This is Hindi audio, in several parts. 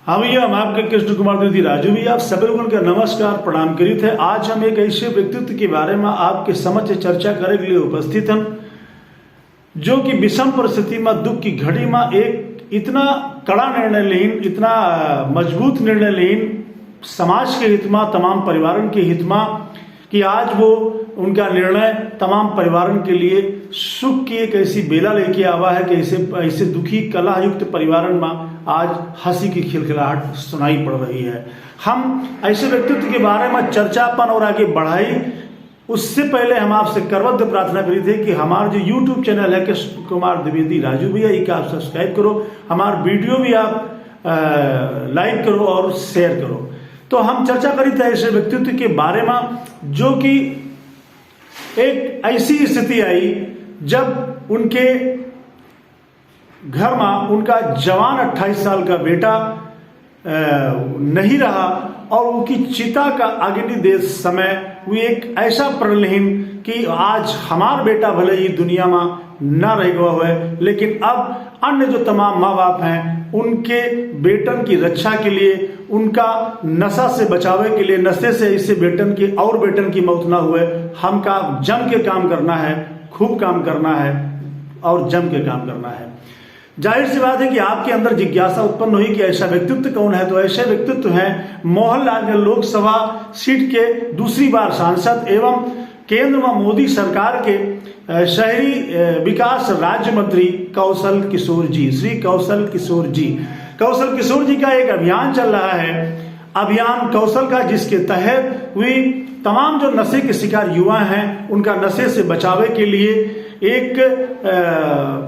हाँ भैया, हम आपके कृष्ण कुमार द्विवेदी राजू भैया, आप सभी लोगों का नमस्कार प्रणाम करित है। आज हम एक ऐसे व्यक्तित्व के बारे में आपके समक्ष चर्चा करने के लिए उपस्थित हैं जो कि विषम परिस्थिति में, दुख की घड़ी में एक इतना कड़ा निर्णय लेन, इतना मजबूत निर्णय लेन समाज के हित में, तमाम परिवारों के हित में, कि आज वो उनका निर्णय तमाम परिवारों के लिए सुख की एक ऐसी बेला लेके आवा है कि ऐसे दुखी कलह युक्त परिवारों में आज हंसी की खिलखिलाहट सुनाई पड़ रही है। हम ऐसे व्यक्तित्व के बारे में चर्चापन और आगे बढ़ाई, उससे पहले हम आपसे करबद्ध प्रार्थना करी थे कि हमारा जो YouTube चैनल है कृष्ण कुमार द्विवेदी राजू भैया, एक आप सब्सक्राइब करो, हमारा वीडियो भी आप लाइक करो और शेयर करो। तो हम चर्चा करी थे ऐसे व्यक्तित्व के बारे में जो कि एक ऐसी स्थिति आई जब उनके घर में उनका जवान 28 साल का बेटा नहीं रहा और उनकी चिता का अग्नि दे समय हुई एक ऐसा प्रणहीन कि आज हमारा बेटा भले ही दुनिया में न रह गया हुआ, लेकिन अब अन्य जो तमाम माँ बाप हैं उनके बेटन की रक्षा के लिए, उनका नशा से बचावे के लिए, नशे से इससे बेटन की और बेटन की मौत ना हुए, हम का जम के काम करना है, खूब काम करना है और जम के काम करना है। जाहिर सी बात है कि आपके अंदर जिज्ञासा उत्पन्न हुई कि ऐसा व्यक्तित्व कौन है। तो ऐसे व्यक्तित्व हैं मोहनलाल लोकसभा सीट के दूसरी बार सांसद एवं केंद्र में मोदी सरकार के शहरी विकास राज्य मंत्री कौशल किशोर जी, श्री कौशल किशोर जी। कौशल किशोर जी का एक अभियान चल रहा है, अभियान कौशल का, जिसके तहत हुई तमाम जो नशे के शिकार युवा हैं उनका नशे से बचावे के लिए एक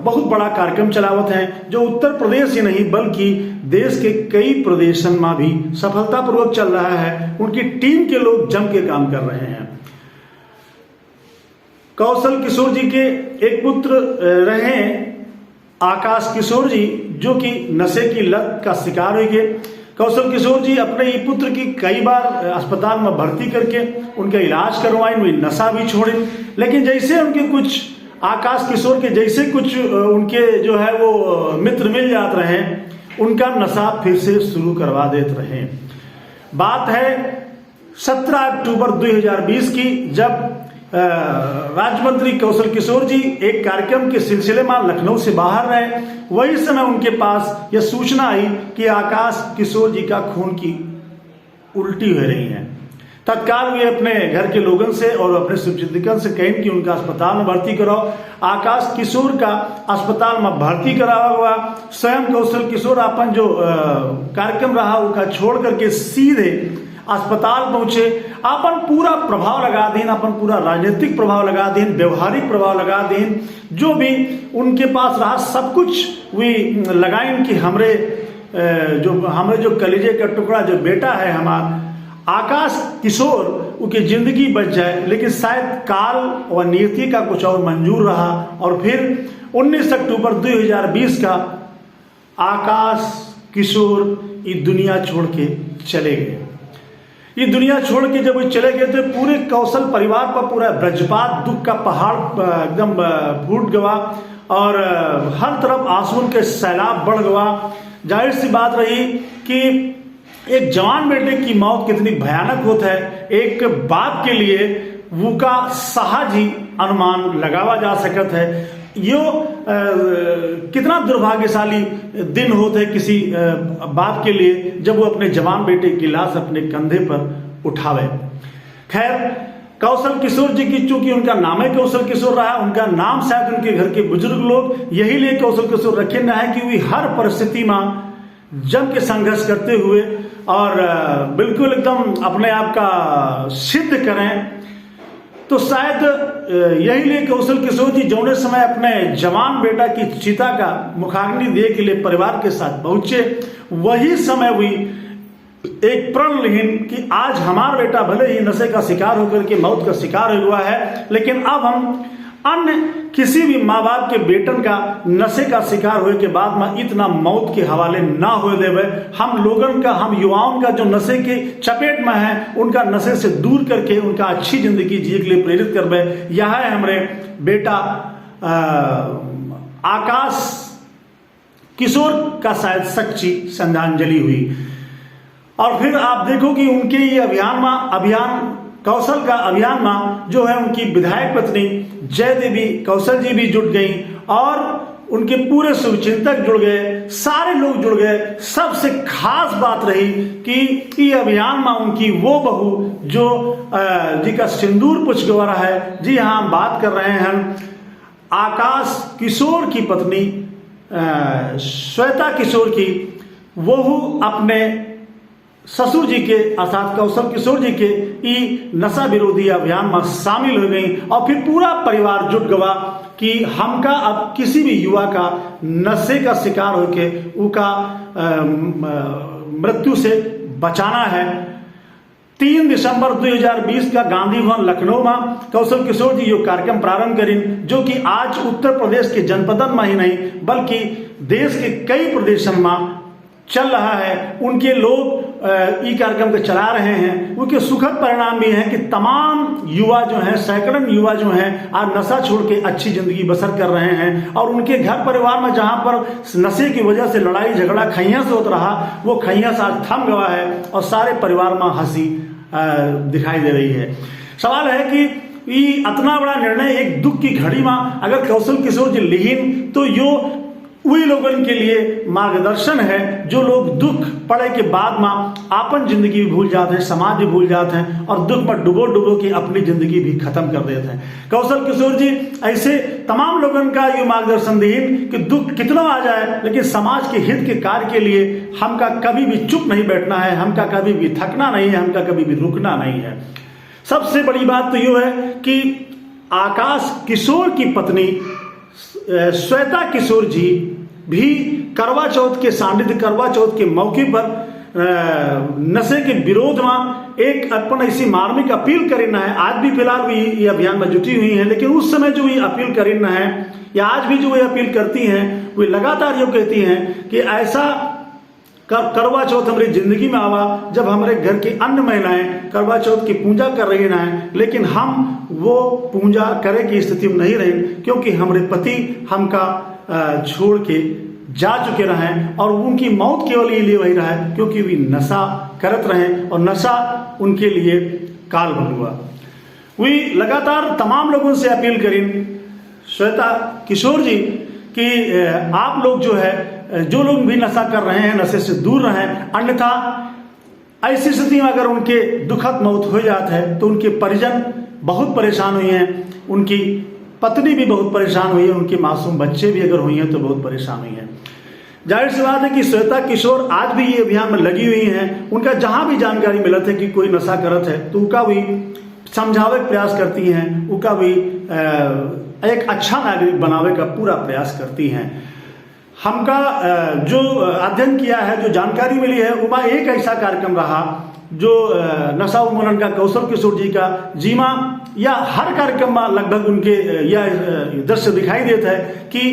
बहुत बड़ा कार्यक्रम चलावत है, जो उत्तर प्रदेश ही नहीं बल्कि देश के कई प्रदेशों में भी सफलतापूर्वक चल रहा है। उनकी टीम के लोग जम के काम कर रहे हैं। कौशल किशोर जी के एक पुत्र रहे आकाश किशोर जी, जो कि नशे की लत का शिकार हुए गए। कौशल किशोर जी अपने ही पुत्र की कई बार अस्पताल में भर्ती करके उनका इलाज करवाए, वे नशा भी छोड़े, लेकिन जैसे उनके कुछ आकाश किशोर के जैसे कुछ उनके जो है वो मित्र मिल जाते रहे, उनका नशा फिर से शुरू करवा देते रहे। बात है 17 अक्टूबर 2020 की, जब राज्य मंत्री कौशल किशोर जी एक कार्यक्रम के सिलसिले में लखनऊ से बाहर रहे। वही समय उनके पास यह सूचना आई कि आकाश किशोर जी का खून की उल्टी हो रही है। तत्काल वे अपने घर के लोगों से और अपने शुभचिंतकों से कहें कि उनका अस्पताल में भर्ती कराओ। आकाश किशोर का अस्पताल में भर्ती करावा हुआ। स्वयं कौशल किशोर अपन जो कार्यक्रम रहा उसका छोड़ करके सीधे अस्पताल पहुंचे, अपन पूरा प्रभाव लगा दें, अपन पूरा राजनीतिक प्रभाव लगा दें, व्यवहारिक प्रभाव लगा दें, जो भी उनके पास रहा सब कुछ वे लगाएं कि हमरे जो कलेजे का टुकड़ा जो बेटा है हमारा आकाश किशोर, उनकी जिंदगी बच जाए। लेकिन शायद काल और नियति का कुछ और मंजूर रहा और फिर 19 अक्टूबर 2020 का आकाश किशोर ये दुनिया छोड़ के चले गए। ये दुनिया छोड़ के जब वो चले गए तो पूरे कौशल परिवार पर पूरा वज्रपात दुख का पहाड़ एकदम फूट गया और हर तरफ आंसू के सैलाब बढ़ गया। जाहिर सी बात रही कि एक जवान बेटे की मौत कितनी भयानक होता है, एक बाप के लिए वो का सहज ही अनुमान लगावा जा सकता है। यो कितना दुर्भाग्यशाली दिन होता है किसी बाप के लिए जब वो अपने जवान बेटे की लाश अपने कंधे पर उठावे। खैर, कौशल किशोर जी की चूंकि उनका नाम है कौशल किशोर रहा, उनका नाम शायद उनके घर के बुजुर्ग लोग यही लिए कौशल किशोर रखे न है कि वे हर परिस्थिति में जम के संघर्ष करते हुए और बिल्कुल एकदम अपने आप का सिद्ध करें। तो शायद यही लिए कौशल किशोर जी जौने समय अपने जवान बेटा की चिता का मुखाग्नि दे के लिए परिवार के साथ पहुंचे, वही समय हुई एक प्रणहीन कि आज हमारा बेटा भले ही नशे का शिकार होकर के मौत का शिकार हुआ है, लेकिन अब हम अन्य किसी भी माँ बाप के बेटन का नशे का शिकार होने के बाद में इतना मौत के हवाले ना हो देवे। हम लोगों का, हम युवाओं का जो नशे के चपेट में है, उनका नशे से दूर करके उनका अच्छी जिंदगी जिए के लिए प्रेरित करवे। यह है हमारे बेटा आकाश किशोर का शायद सच्ची श्रद्धांजलि हुई। और फिर आप देखो कि उनके ये अभियान कौशल का अभियान में जो है उनकी विधायक पत्नी जय देवी कौशल जी भी जुट गई और उनके पूरे शुभचिंतक जुड़ गए, सारे लोग जुड़ गए। सबसे खास बात रही कि ये अभियान में उनकी वो बहू जो जी का सिंदूर पुष्पगवारा है, जी हाँ हम बात कर रहे हैं आकाश किशोर की पत्नी श्वेता किशोर की, वहू अपने ससुर जी के अर्थात कौशल किशोर जी के ई नशा विरोधी अभियान में शामिल हो गई और फिर पूरा परिवार जुट गवा कि हमका अब किसी भी युवा का नशे का शिकार होके उनका मृत्यु से बचाना है। 3 दिसंबर 2020 का गांधी भवन लखनऊ में कौशल किशोर जी ये कार्यक्रम प्रारंभ करें, जो कि आज उत्तर प्रदेश के जनपदन में ही नहीं बल्कि देश के कई प्रदेशों में चल रहा है। उनके लोग ये कार्यक्रम को चला रहे हैं। उनके सुखद परिणाम भी हैं कि तमाम युवा जो हैं, सैकड़ों युवा जो हैं आज नशा छोड़ के अच्छी जिंदगी बसर कर रहे हैं और उनके घर परिवार में जहां पर नशे की वजह से लड़ाई झगड़ा खैया से होता रहा, वो खैया से आज थम गया है और सारे परिवार में हंसी दिखाई दे रही है। सवाल है कि ये इतना बड़ा निर्णय एक दुख की घड़ी में अगर कौशल किशोर जी लिहिन तो यो वही लोगों के लिए मार्गदर्शन है जो लोग दुख पड़े के बाद में आपन जिंदगी भी भूल जाते हैं, समाज भी भूल जाते हैं और दुख में डुबो के अपनी जिंदगी भी खत्म कर देते हैं। कौशल किशोर जी ऐसे तमाम लोगों का ये मार्गदर्शन दीन कि दुख कितना आ जाए लेकिन समाज के हित के कार्य के लिए हमका कभी भी चुप नहीं बैठना है, हमका कभी भी थकना नहीं है, हमका कभी भी रुकना नहीं है। सबसे बड़ी बात तो ये है कि आकाश किशोर की पत्नी श्वेता किशोर जी भी करवा चौथ के सानिध्य करवा चौथ के मौके पर नशे के विरोध में एक अपन ऐसी मार्मिक अपील करीना है। आज भी फिलहाल भी ये अभियान में जुटी हुई है, लेकिन उस समय जो ये अपील करीना है या आज भी जो ये अपील करती हैं वो लगातार ये कहती हैं कि ऐसा करवा चौथ हमारी जिंदगी में आवा जब हमारे घर की अन्य महिलाएं करवा चौथ की पूजा कर रही हैं, लेकिन हम वो पूजा करे की स्थिति में नहीं रहे क्योंकि हमारे पति हमका छोड़ के जा चुके रहे और उनकी मौत केवल ये लिए वही रहा है क्योंकि वे नशा करत रहे और नशा उनके लिए काल बन हुआ। वे लगातार तमाम लोगों से अपील करें श्वेता किशोर जी कि आप लोग जो है जो लोग भी नशा कर रहे हैं नशे से दूर रहें, अन्यथा ऐसी स्थिति में अगर उनके दुखद मौत हो जाता है तो उनके परिजन बहुत परेशान हुए हैं, उनकी पत्नी भी बहुत परेशान हुई है, उनके मासूम बच्चे भी अगर हुई हैं तो बहुत परेशान हुई हैं। जाहिर सी बात है कि श्वेता किशोर आज भी ये अभियान में लगी हुई हैं। उनका जहां भी जानकारी मिलत है कि कोई नशा करत है तो उनका भी समझावे प्रयास करती हैं, उनका भी एक अच्छा नागरिक बनावे का पूरा प्रयास करती हैं। हमका जो अध्ययन किया है, जो जानकारी मिली है, वह एक ऐसा कार्यक्रम रहा जो नशा उन्मूलन का कौशल किशोर जी का जीमा या हर कार्यक्रम में लगभग उनके यह दृश्य दिखाई देता है कि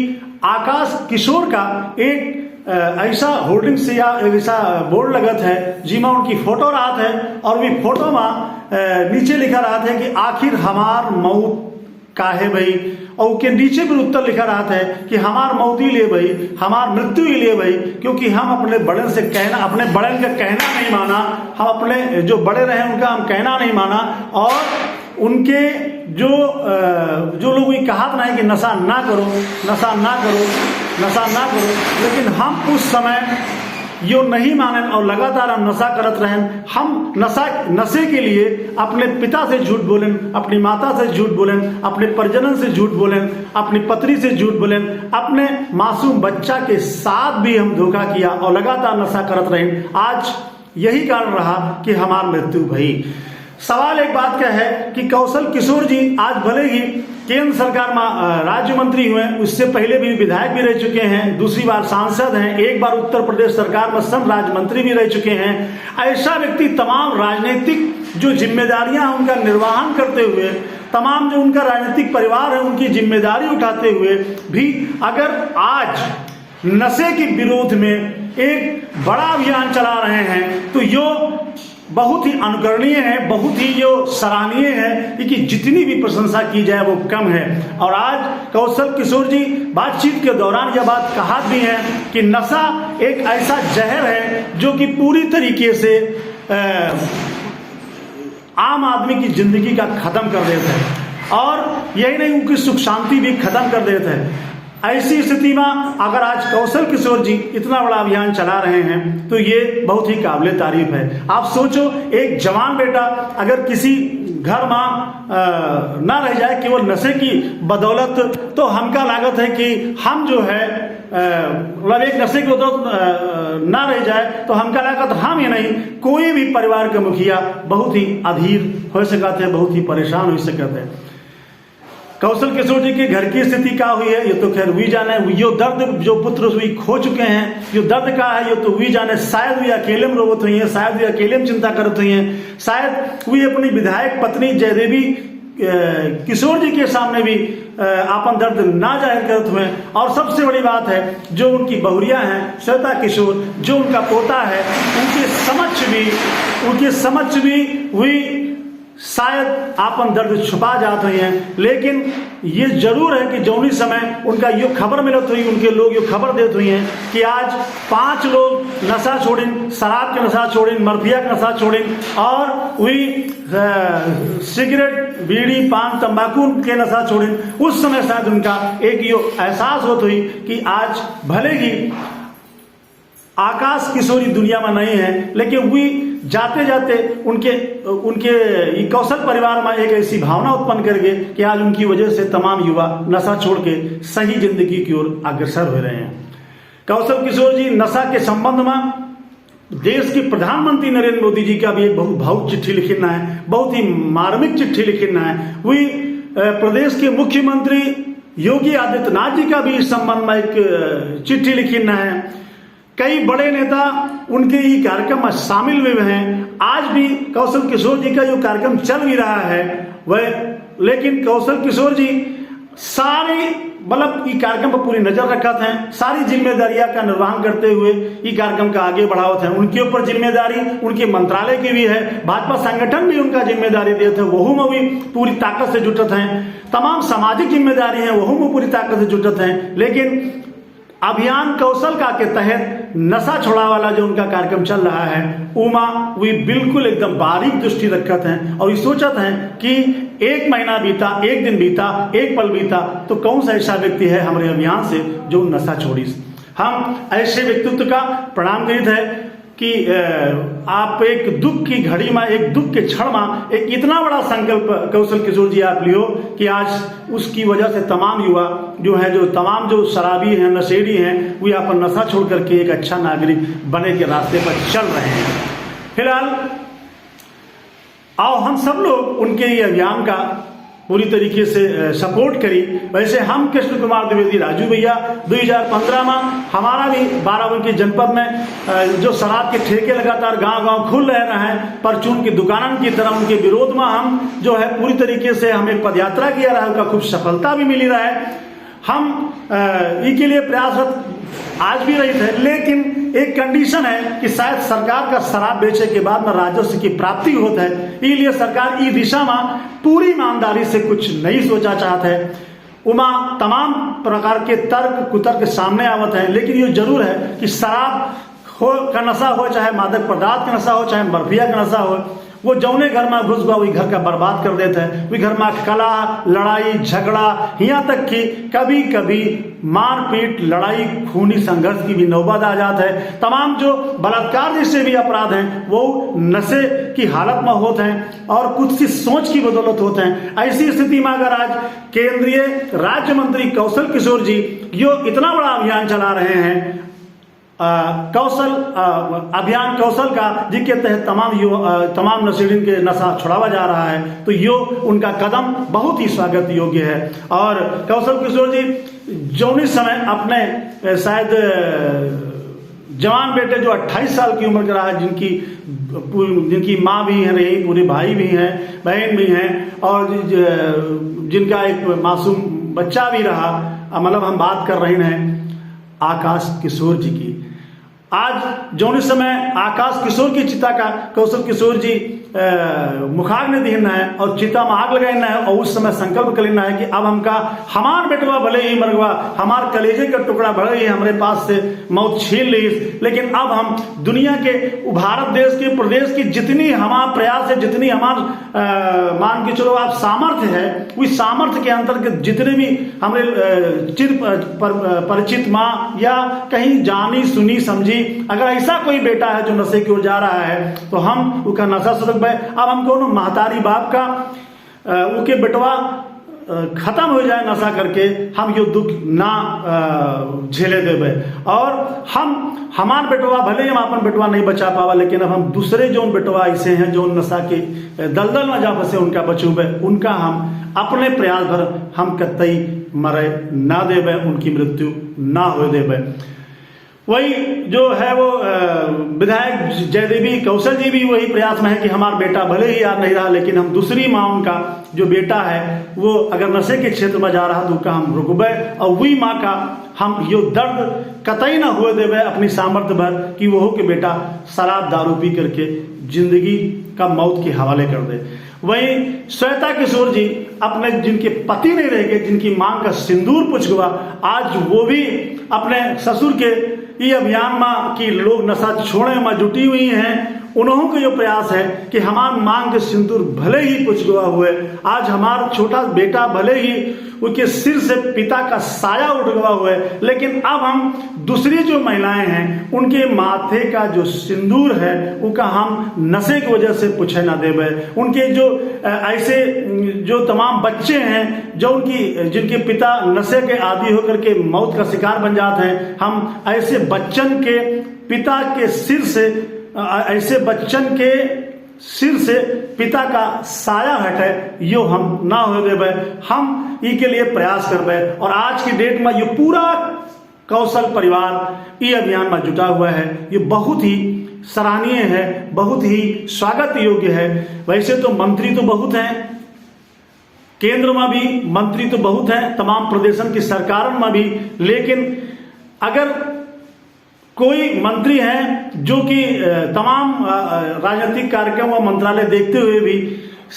आकाश किशोर का एक ऐसा होर्डिंग से या ऐसा बोर्ड लगत है जिमा उनकी फोटो रात है और भी फोटो में नीचे लिखा रहा है कि आखिर हमार मौत काहे भाई, और उसके नीचे भी उत्तर लिखा रहा है कि हमार मौत ही ले भाई, हमार मृत्यु ही ले भाई, क्योंकि हम अपने बड़े से कहना, अपने बड़े का कहना नहीं माना, हम अपने जो बड़े रहे उनका हम कहना नहीं माना और उनके जो लोग ये कहा था ना कि नशा ना करो, नशा ना करो, नशा ना करो, लेकिन हम उस समय यो नहीं माने और लगातार हम नशा करत रहें। हम नशे के लिए अपने पिता से झूठ बोलें, अपनी माता से झूठ बोलें, अपने परिजनों से झूठ बोलें, अपनी पत्नी से झूठ बोलें, अपने मासूम बच्चा के साथ भी हम धोखा किया और लगातार नशा करत रहें। आज यही कारण रहा कि हमारी मृत्यु भई। सवाल एक बात का है कि कौशल किशोर जी आज भले ही केंद्र सरकार में राज्य मंत्री हुए, उससे पहले भी विधायक भी रह चुके हैं, दूसरी बार सांसद हैं, एक बार उत्तर प्रदेश सरकार में श्रम राज्य मंत्री भी रह चुके हैं। ऐसा व्यक्ति तमाम राजनीतिक जो जिम्मेदारियां उनका निर्वहन करते हुए, तमाम जो उनका राजनीतिक परिवार है उनकी जिम्मेदारी उठाते हुए भी अगर आज नशे के विरोध में एक बड़ा अभियान चला रहे हैं तो यो बहुत ही अनुकरणीय है, बहुत ही जो सराहनीय है कि जितनी भी प्रशंसा की जाए वो कम है। और आज कौशल किशोर जी बातचीत के दौरान यह बात कहा भी है कि नशा एक ऐसा जहर है जो कि पूरी तरीके से आम आदमी की जिंदगी का खत्म कर देता है और यही नहीं उनकी सुख शांति भी खत्म कर देता है। ऐसी स्थिति में अगर आज कौशल किशोर जी इतना बड़ा अभियान चला रहे हैं तो ये बहुत ही काबिले तारीफ है। आप सोचो, एक जवान बेटा अगर किसी घर में ना रह जाए केवल नशे की बदौलत, तो हमका लागत है कि हम जो है मतलब एक नशे की बदौलत ना रह जाए तो हमका लागत हम ही नहीं कोई भी परिवार का मुखिया बहुत ही अधीर हो सकते हैं, बहुत ही परेशान हो सकते हैं। कौशल किशोर जी के घर की स्थिति क्या हुई है ये तो खैर हुई जाने, यो दर्द जो पुत्र हुई खो चुके हैं, यो दर्द क्या है ये तो हुई जाने। शायद वे अकेले में रोवत हुई हैं, शायद वे अकेले में चिंता करत हुई हैं, शायद वे अपनी विधायक पत्नी जयदेवी किशोर जी के सामने भी आपन दर्द ना जाहिर करते हुए। और सबसे बड़ी बात है जो उनकी बहुरिया हैं श्वेता किशोर, जो उनका पोता है, उनके समक्ष भी हुई शायद आपन दर्द छुपा जाते हैं। लेकिन ये जरूर है कि जौनी समय उनका यो खबर मिलत हुई, उनके लोग यो खबर देते हुए हैं कि आज 5 लोग नशा छोड़ें, शराब के नशा छोड़ें, मर्फिया के नशा छोड़ें और वही सिगरेट बीड़ी पान तंबाकू के नशा छोड़ें। उस समय शायद उनका एक यो एहसास होता हुई कि आज भले ही आकाश किशोरी दुनिया में नहीं है, लेकिन वे जाते जाते उनके कौशल परिवार में एक ऐसी भावना उत्पन्न कर गए कि आज उनकी वजह से तमाम युवा नशा छोड़ के सही जिंदगी की ओर अग्रसर हो रहे हैं। कौशल किशोर जी नशा के संबंध में देश के प्रधानमंत्री नरेंद्र मोदी जी का भी एक बहुत भावुक चिट्ठी लिखना है, बहुत ही मार्मिक चिट्ठी लिखना है। वे प्रदेश के मुख्यमंत्री योगी आदित्यनाथ जी का भी इस संबंध में एक चिट्ठी लिखना है। कई बड़े नेता उनके ये कार्यक्रम में शामिल हुए हैं। आज भी कौशल किशोर जी का जो कार्यक्रम चल भी रहा है वह, लेकिन कौशल किशोर जी सारे मतलब ये कार्यक्रम पर पूरी नजर रखते हैं, सारी जिम्मेदारियां का निर्वहन करते हुए ये कार्यक्रम का आगे बढ़ावत है। उनके ऊपर जिम्मेदारी उनके मंत्रालय की भी है, भाजपा संगठन भी उनका जिम्मेदारी देते हैं, वहू में भी पूरी ताकत से जुटत हैं। तमाम सामाजिक जिम्मेदारी है वहू में पूरी ताकत से जुटत हैं। लेकिन अभियान कौशल का के तहत नशा छोड़ा वाला जो उनका कार्यक्रम चल रहा है उमा वे बिल्कुल एकदम बारीक दृष्टि रखत हैं और ये सोचत हैं कि एक महीना बीता, एक दिन बीता, एक पल बीता तो कौन सा ऐसा व्यक्ति है हमारे अभियान से जो नशा छोड़ी। हम ऐसे व्यक्तित्व का प्रणाम करित है कि आप एक दुख की घड़ी में, एक दुख के क्षण में एक इतना बड़ा संकल्प कौशल किशोर जी आप लियो कि आज उसकी वजह से तमाम युवा जो है, जो तमाम जो शराबी हैं, नशेड़ी हैं, वे आप नशा छोड़ करके एक अच्छा नागरिक बने के रास्ते पर चल रहे हैं। फिलहाल आओ हम सब लोग उनके ये अभियान का पूरी तरीके से सपोर्ट करी। वैसे हम कृष्ण कुमार द्विवेदी राजू भैया 2015 में हमारा भी बाराबंकी जनपद में जो शराब के ठेके लगातार गांव-गांव खुल रहे हैं, परचून की दुकानों की तरह उनके विरोध में हम जो है पूरी तरीके से हम एक पदयात्रा किया रहा है, उनका खूब सफलता भी मिली रहा है। हम इसके लिए प्रयासरत आज भी रही थे, लेकिन एक कंडीशन है कि शायद सरकार का शराब बेचे के बाद में राजस्व की प्राप्ति होता है, इसलिए सरकार इस दिशा में पूरी ईमानदारी से कुछ नहीं सोचा चाहता है। उमा तमाम प्रकार के तर्क कुतर्क सामने आवत है, लेकिन ये जरूर है कि शराब का नशा हो, चाहे मादक पदार्थ का नशा हो, चाहे मर्फिया का नशा हो, वो जौने घर में घुस गया वही घर का बर्बाद कर देता है। वही घर में कला लड़ाई झगड़ा, यहाँ तक कि कभी कभी मारपीट लड़ाई खूनी संघर्ष की भी नौबत आ जाता है। तमाम जो बलात्कार जैसे भी अपराध हैं वो नशे की हालत में होते हैं और कुछ सी सोच की बदौलत होते हैं। ऐसी स्थिति में अगर आज केंद्रीय राज्य मंत्री कौशल किशोर जी जो इतना बड़ा अभियान चला रहे हैं, कौशल अभियान कौशल का जिसके तहत तमाम नशेड़ियों के नशा छुड़ावा जा रहा है, तो यो उनका कदम बहुत ही स्वागत योग्य है। और कौशल किशोर जी जौनी समय अपने शायद जवान बेटे जो 28 साल की उम्र का रहा, जिनकी माँ भी है रही, पूरे भाई भी हैं, बहन भी हैं और जिनका एक मासूम बच्चा भी रहा, मतलब हम बात कर रहे हैं आकाश किशोर जी की। आज जो समय आकाश किशोर की चिता का कौशल किशोर जी मुखाग्नि दीना है और चिता में आग लगाना है और उस समय संकल्प कर लेना है कि अब हमका हमार बेटवा भले ही मरगवा, हमार कलेजे का टुकड़ा भले ही हमारे पास से मौत छीन ली, लेकिन अब हम दुनिया के भारत देश के प्रदेश की जितनी हमारा प्रयास है, जितनी हमार मान के चलो आप सामर्थ्य है, उस सामर्थ्य के अंतर्गत जितने भी हमारे चिर परिचित माँ या कहीं जानी सुनी समझी अगर ऐसा कोई बेटा है जो नशे की ओर जा रहा है तो हम उसका नशा सुधर। अब हम कोनो महतारी बाप का उनके बेटवा खत्म हो जाए नशा करके, हम यो दुख ना झेले देवे और हम हमार बेटवा भले ही हम अपन बेटवा नहीं बचा पावा, लेकिन अब हम दूसरे जो बेटवा ऐसे हैं जो नशा के दलदल में जा फंसे उनका बचूबे, उनका हम अपने प्रयास भर हम कतई मरे ना देवे, उनकी मृत्यु ना हो देवे। वही जो है वो विधायक जयदेवी कौशल जी भी वही प्रयास में है कि हमारा बेटा भले ही याद नहीं रहा, लेकिन हम दूसरी माँ उनका जो बेटा है वो अगर नशे के क्षेत्र में जा रहा तो उसका हम रुकबे और वही माँ का हम यो दर्द कतई ना हुए देवे अपनी सामर्थ्य भर कि वो हो कि बेटा शराब दारू पी करके जिंदगी का मौत के हवाले कर दे। वहीं श्वेता किशोर जी अपने जिनके पति नहीं रह गए, जिनकी मांग का सिंदूर पुछ गया, आज वो भी अपने ससुर के ये अभियान में कि लोग नशा छोड़े में जुटी हुई हैं। उन्हों का जो प्रयास है कि हमार मांग के सिंदूर भले ही पुछ गया हुए, आज हमारा छोटा बेटा भले ही उसके सिर से पिता का साया उठ गया हुए, लेकिन अब हम दूसरी जो महिलाएं हैं उनके माथे का जो सिंदूर है उसका हम नशे की वजह से पूछे ना देवे। उनके जो ऐसे जो तमाम बच्चे हैं जो उनकी जिनके पिता नशे के आदी होकर के मौत का शिकार बन जाते हैं, हम ऐसे बच्चन के पिता के सिर से ऐसे बच्चन के सिर से पिता का साया हटे यो हम ना हो देवे, हम ई के लिए प्रयास करबे। और आज की डेट में ये पूरा कौशल परिवार ये अभियान में जुटा हुआ है, ये बहुत ही सराहनीय है, बहुत ही स्वागत योग्य है। वैसे तो मंत्री तो बहुत हैं, केंद्र में भी मंत्री तो बहुत हैं, तमाम प्रदेशन की सरकारों में भी, लेकिन अगर कोई मंत्री हैं जो कि तमाम राजनीतिक कार्यक्रम व मंत्रालय देखते हुए भी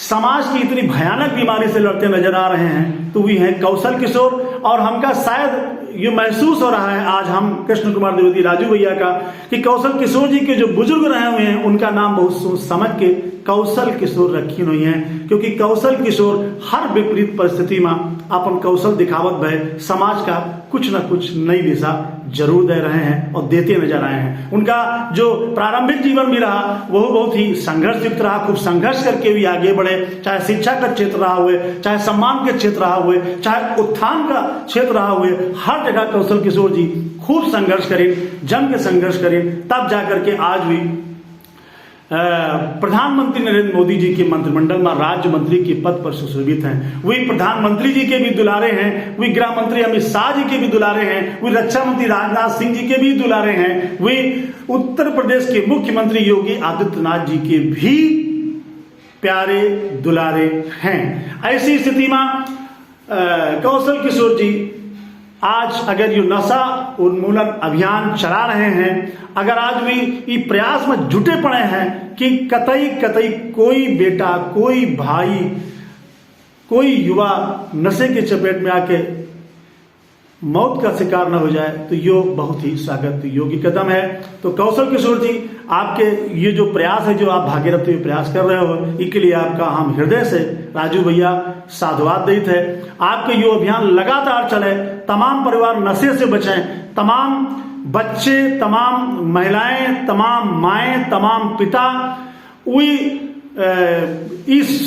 समाज की इतनी भयानक बीमारी से लड़ते नजर आ रहे हैं तो वे हैं कौशल किशोर। और हमका शायद ये महसूस हो रहा है आज हम कृष्ण कुमार द्विवेदी राजू भैया का कि कौशल किशोर जी के जो बुजुर्ग रहे हुए हैं उनका नाम बहुत सोच समझ के कौशल किशोर रखी हुई है, क्योंकि कौशल किशोर हर विपरीत परिस्थिति में अपन कौशल दिखावत भय समाज का कुछ न कुछ नई दिशा जरूर दे रहे हैं और देते नजर आए हैं। उनका जो प्रारंभिक जीवन भी रहा वो बहुत ही संघर्ष युक्त रहा, खूब संघर्ष करके भी आगे बढ़े, चाहे शिक्षा का क्षेत्र रहा हुए, चाहे सम्मान के क्षेत्र रहा हुए, चाहे उत्थान का क्षेत्र रहा हुए, हर जगह कौशल किशोर जी खूब संघर्ष करें, जम के संघर्ष करें, तब जाकर के आज भी प्रधानमंत्री नरेंद्र मोदी जी के मंत्रिमंडल में राज्य मंत्री के पद पर सुशोभित हैं। वही प्रधानमंत्री जी के भी दुलारे हैं, वही गृह मंत्री अमित शाह जी के भी दुलारे हैं, वही रक्षा मंत्री राजनाथ सिंह जी के भी दुलारे हैं, वही उत्तर प्रदेश के मुख्यमंत्री योगी आदित्यनाथ जी के भी प्यारे दुलारे हैं। ऐसी स्थिति में कौशल किशोर जी आज अगर ये नशा उन्मूलन अभियान चला रहे हैं, अगर आज भी ये प्रयास में जुटे पड़े हैं कि कतई कतई कोई बेटा, कोई भाई, कोई युवा नशे के चपेट में आके मौत का शिकार न हो जाए, तो ये बहुत ही स्वागत योग्य कदम है। तो कौशल किशोर जी आपके ये जो प्रयास है, जो आप भागीरथी प्रयास कर रहे हो, इसके लिए आपका हम हृदय से राजू भैया साधुवाद देते हैं। आपके ये अभियान लगातार चले, तमाम परिवार नशे से बचें, तमाम बच्चे, तमाम महिलाएं, तमाम माएं, तमाम पिता इस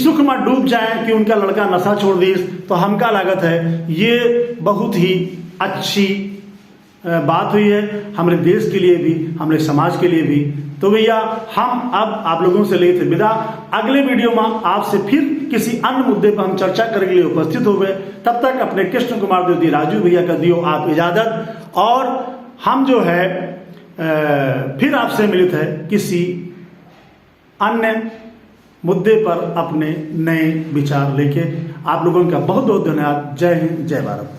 सुख में डूब जाए कि उनका लड़का नशा छोड़ दी, तो हमका लागत है ये बहुत ही अच्छी बात हुई है हमारे देश के लिए भी, हमारे समाज के लिए भी। तो भैया हम अब आप लोगों से लेते विदा, अगले वीडियो में आपसे फिर किसी अन्य मुद्दे पर हम चर्चा करने के लिए उपस्थित हो गए। तब तक अपने कृष्ण कुमार द्विवेदी राजू भैया का दियो आप इजाजत, और हम जो है फिर आपसे मिलित है किसी अन्य मुद्दे पर अपने नए विचार लेके। आप लोगों का बहुत बहुत धन्यवाद। जय हिंद, जय भारत।